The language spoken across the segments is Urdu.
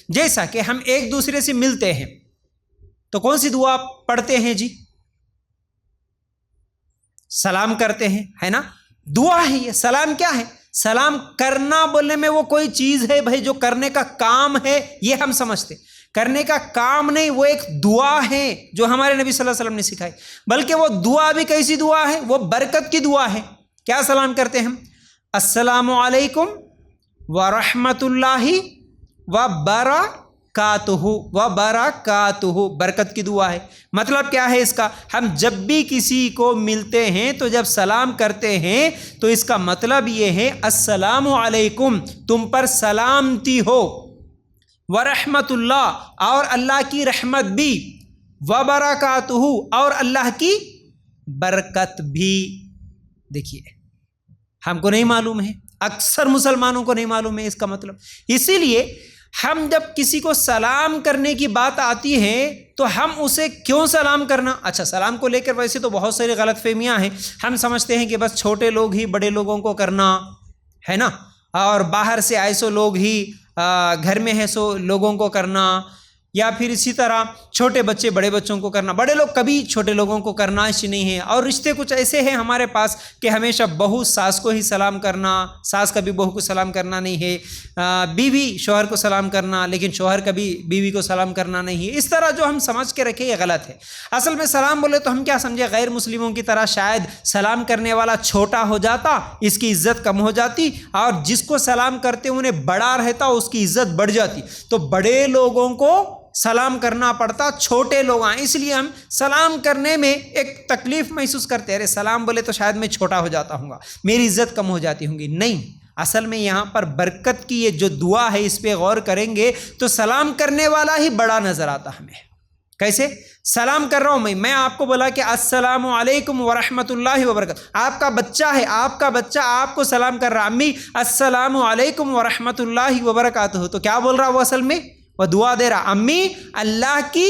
جیسا کہ ہم ایک دوسرے سے ملتے ہیں تو کون سی دعا پڑھتے ہیں جی؟ سلام کرتے ہیں، ہے نا؟ دعا ہے یہ۔ سلام کیا ہے؟ سلام کرنا بولنے میں وہ کوئی چیز ہے بھائی جو کرنے کا کام ہے، یہ ہم سمجھتے، کرنے کا کام نہیں، وہ ایک دعا ہے جو ہمارے نبی صلی اللہ علیہ وسلم نے سکھائی۔ بلکہ وہ دعا بھی کیسی دعا ہے؟ وہ برکت کی دعا ہے۔ کیا سلام کرتے ہیں ہم؟ السلام علیکم ورحمۃ اللہ وبرکاتہ، برکت کی دعا ہے۔ مطلب کیا ہے اس کا؟ ہم جب بھی کسی کو ملتے ہیں تو جب سلام کرتے ہیں تو اس کا مطلب یہ ہے السلام علیکم، تم پر سلامتی ہو، ورحمۃ اللہ، اور اللہ کی رحمت بھی، وبرکاتہ، اور اللہ کی برکت بھی۔ دیکھیے ہم کو نہیں معلوم ہے، اکثر مسلمانوں کو نہیں معلوم ہے اس کا مطلب۔ اسی لیے ہم جب کسی کو سلام کرنے کی بات آتی ہے تو ہم اسے کیوں سلام کرنا؟ اچھا، سلام کو لے کر ویسے تو بہت ساری غلط فہمیاں ہیں۔ ہم سمجھتے ہیں کہ بس چھوٹے لوگ ہی بڑے لوگوں کو کرنا ہے نا، اور باہر سے آئے سو لوگ ہی گھر میں ہے سو لوگوں کو کرنا، یا پھر اسی طرح چھوٹے بچے بڑے بچوں کو کرنا، بڑے لوگ کبھی چھوٹے لوگوں کو کرنا ایسی نہیں ہے۔ اور رشتے کچھ ایسے ہیں ہمارے پاس کہ ہمیشہ بہو ساس کو ہی سلام کرنا، ساس کبھی بہو کو سلام کرنا نہیں ہے، بیوی شوہر کو سلام کرنا لیکن شوہر کبھی بیوی کو سلام کرنا نہیں ہے۔ اس طرح جو ہم سمجھ کے رکھے یہ غلط ہے۔ اصل میں سلام بولے تو ہم کیا سمجھے؟ غیر مسلموں کی طرح شاید سلام کرنے والا چھوٹا ہو جاتا، اس کی عزت کم ہو جاتی، اور جس کو سلام کرتے انہیں بڑا رہتا، اس کی عزت بڑھ جاتی۔ تو بڑے لوگوں کو سلام کرنا پڑتا، چھوٹے لوگ ہیں، اس لیے ہم سلام کرنے میں ایک تکلیف محسوس کرتے ہیں، ارے سلام بولے تو شاید میں چھوٹا ہو جاتا ہوں گا، میری عزت کم ہو جاتی ہوں گی۔ نہیں، اصل میں یہاں پر برکت کی یہ جو دعا ہے اس پہ غور کریں گے تو سلام کرنے والا ہی بڑا نظر آتا ہمیں۔ کیسے؟ سلام کر رہا ہوں میں آپ کو بولا کہ السلام علیکم ورحمۃ اللہ وبرکاتہ، آپ کا بچہ ہے، آپ کا بچہ آپ کو سلام کر رہا، امی السلام علیکم ورحمۃ اللہ وبرکاتہ، تو کیا بول رہا وہ اصل میں؟ وہ دعا دے رہا، امی اللہ کی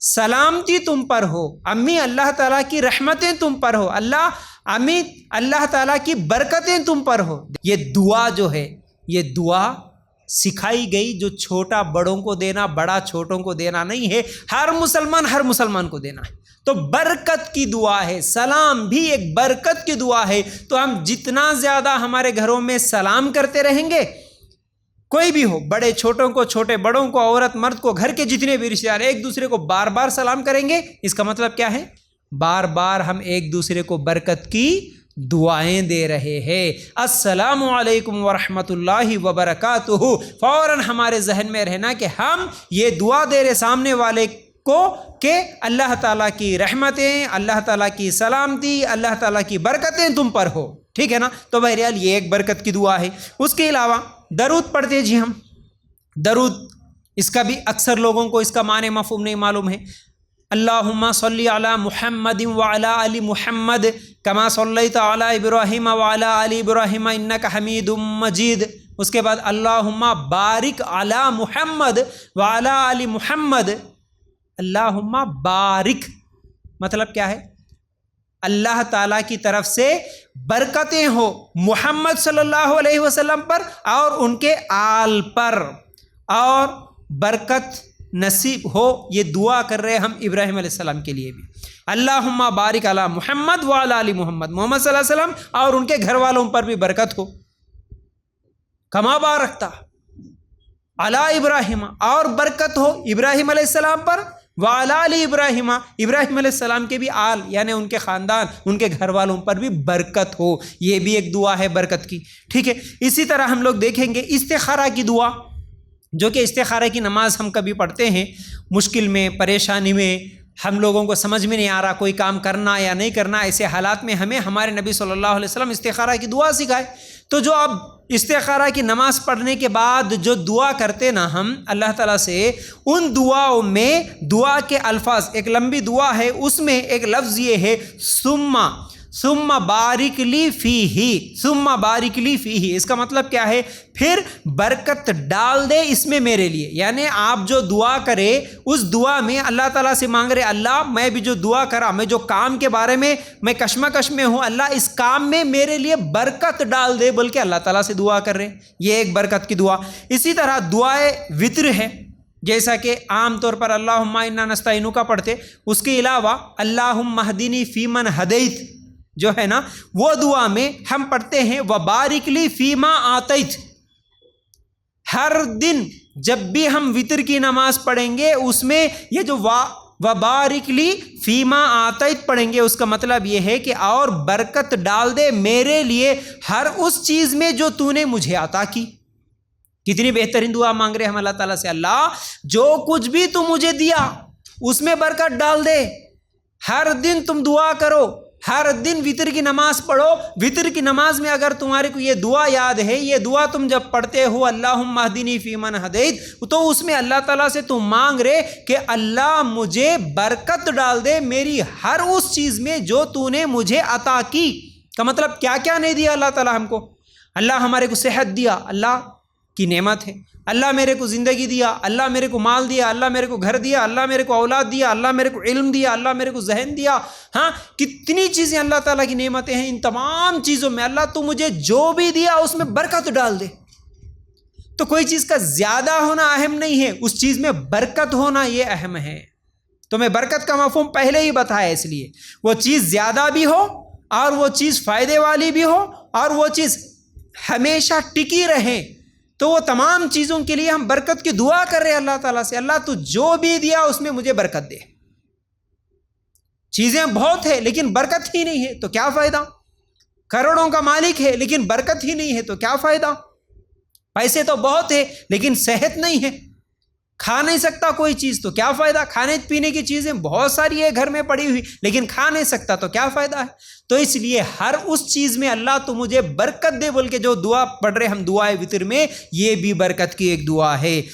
سلامتی تم پر ہو، امی اللہ تعالیٰ کی رحمتیں تم پر ہو، امی اللہ تعالیٰ کی برکتیں تم پر ہو۔ یہ دعا جو ہے، یہ دعا سکھائی گئی جو چھوٹا بڑوں کو دینا، بڑا چھوٹوں کو دینا نہیں ہے، ہر مسلمان کو دینا ہے۔ تو برکت کی دعا ہے، سلام بھی ایک برکت کی دعا ہے۔ تو ہم جتنا زیادہ ہمارے گھروں میں سلام کرتے رہیں گے، کوئی بھی ہو، بڑے چھوٹوں کو، چھوٹے بڑوں کو، عورت مرد کو، گھر کے جتنے بھی رشتے دار ایک دوسرے کو بار بار سلام کریں گے، اس کا مطلب کیا ہے؟ بار بار ہم ایک دوسرے کو برکت کی دعائیں دے رہے ہیں۔ السلام علیکم ورحمۃ اللہ وبرکاتہ، فوراً ہمارے ذہن میں رہنا کہ ہم یہ دعا دے رہے سامنے والے کو کہ اللہ تعالیٰ کی رحمتیں، اللہ تعالیٰ کی سلامتی، اللہ تعالیٰ کی برکتیں تم پر ہو۔ ٹھیک ہے نا؟ تو بہرحال یہ ایک برکت کی دعا ہے۔ اس کے علاوہ درود پڑھتے جی ہم، درود، اس کا بھی اکثر لوگوں کو اس کا معنی مفہوم نہیں معلوم ہے۔ اللہم صلی علی محمد وعلی آل محمد کما صلیت علی ابراہیم وعلی آل ابراہیم انک حمید مجید۔ اس کے بعد اللہم بارک علی محمد وعلی آل محمد، اللہم بارک مطلب کیا ہے؟ اللہ تعالیٰ کی طرف سے برکتیں ہو محمد صلی اللہ علیہ وسلم پر اور ان کے آل پر، اور برکت نصیب ہو، یہ دعا کر رہے ہم ابراہیم علیہ السلام کے لیے بھی۔ اللہم بارک علی محمد وعلی آل محمد، محمد صلی اللہ علیہ وسلم اور ان کے گھر والوں پر بھی برکت ہو، کما بارکتا علی ابراہیم، اور برکت ہو ابراہیم علیہ السلام پر، وعلی آل ابراہیم، ابراہیم علیہ السلام کے بھی آل یعنی ان کے خاندان، ان کے گھر والوں پر بھی برکت ہو، یہ بھی ایک دعا ہے برکت کی۔ ٹھیک ہے، اسی طرح ہم لوگ دیکھیں گے استخارہ کی دعا، جو کہ استخارہ کی نماز ہم کبھی پڑھتے ہیں مشکل میں، پریشانی میں، ہم لوگوں کو سمجھ میں نہیں آ رہا کوئی کام کرنا یا نہیں کرنا، ایسے حالات میں ہمیں ہمارے نبی صلی اللہ علیہ وسلم استخارہ کی دعا سکھائے۔ تو جو اب استخارہ کی نماز پڑھنے کے بعد جو دعا کرتے نا ہم اللہ تعالیٰ سے، ان دعاؤں میں دعا کے الفاظ، ایک لمبی دعا ہے، اس میں ایک لفظ یہ ہے ثم بارک لی فیہ، ثم بارک لی فیہ، اس کا مطلب کیا ہے؟ پھر برکت ڈال دے اس میں میرے لیے، یعنی آپ جو دعا کرے اس دعا میں اللہ تعالیٰ سے مانگ رہے اللہ میں بھی جو دعا کرا، میں جو کام کے بارے میں میں کشمکش میں ہوں، اللہ اس کام میں میرے لیے برکت ڈال دے بول کے اللہ تعالیٰ سے دعا کر رہے، یہ ایک برکت کی دعا۔ اسی طرح دعائے وطر ہے، جیسا کہ عام طور پر اللہم انا نستعینک پڑھتے، اس کے علاوہ اللہم اہدنی فیمن ہدیت جو ہے نا، وہ دعا میں ہم پڑھتے ہیں وبارک لی فیما آتیت۔ ہر دن جب بھی ہم وطر کی نماز پڑھیں گے اس میں یہ جو وبارک لی فیما آتیت پڑھیں گے، اس کا مطلب یہ ہے کہ اور برکت ڈال دے میرے لیے ہر اس چیز میں جو تو نے مجھے عطا کی۔ کتنی بہترین دعا مانگ رہے ہم اللہ تعالیٰ سے، اللہ جو کچھ بھی تو مجھے دیا اس میں برکت ڈال دے۔ ہر دن تم دعا کرو، ہر دن وطر کی نماز پڑھو، وطر کی نماز میں اگر تمہارے کو یہ دعا یاد ہے، یہ دعا تم جب پڑھتے ہو اللہم اہدنی فیمن ہدیت، تو اس میں اللہ تعالیٰ سے تم مانگ رہے کہ اللہ مجھے برکت ڈال دے میری ہر اس چیز میں جو تو نے مجھے عطا کی۔ کا مطلب کیا کیا نہیں دیا اللہ تعالیٰ ہم کو؟ اللہ ہمارے کو صحت دیا، اللہ کی نعمت ہے۔ اللہ میرے کو زندگی دیا، اللہ میرے کو مال دیا، اللہ میرے کو گھر دیا، اللہ میرے کو اولاد دیا، اللہ میرے کو علم دیا، اللہ میرے کو ذہن دیا۔ ہاں، کتنی چیزیں اللہ تعالیٰ کی نعمتیں ہیں، ان تمام چیزوں میں اللہ تو مجھے جو بھی دیا اس میں برکت ڈال دے۔ تو کوئی چیز کا زیادہ ہونا اہم نہیں ہے، اس چیز میں برکت ہونا یہ اہم ہے۔ تو میں برکت کا مفہوم پہلے ہی بتایا، اس لیے وہ چیز زیادہ بھی ہو اور وہ چیز فائدے والی بھی ہو اور وہ چیز ہمیشہ ٹکی رہے، تو وہ تمام چیزوں کے لیے ہم برکت کی دعا کر رہے ہیں اللہ تعالیٰ سے، اللہ تو جو بھی دیا اس میں مجھے برکت دے۔ چیزیں بہت ہے لیکن برکت ہی نہیں ہے تو کیا فائدہ؟ کروڑوں کا مالک ہے لیکن برکت ہی نہیں ہے تو کیا فائدہ؟ پیسے تو بہت ہے لیکن صحت نہیں ہے، کھا نہیں سکتا کوئی چیز تو کیا فائدہ؟ کھانے پینے کی چیزیں بہت ساری ہے گھر میں پڑی ہوئی لیکن کھا نہیں سکتا تو کیا فائدہ ہے؟ تو اس لیے ہر اس چیز میں اللہ تو مجھے برکت دے بول کے جو دعا پڑھ رہے ہم دعائے وطر میں، یہ بھی برکت کی ایک دعا ہے۔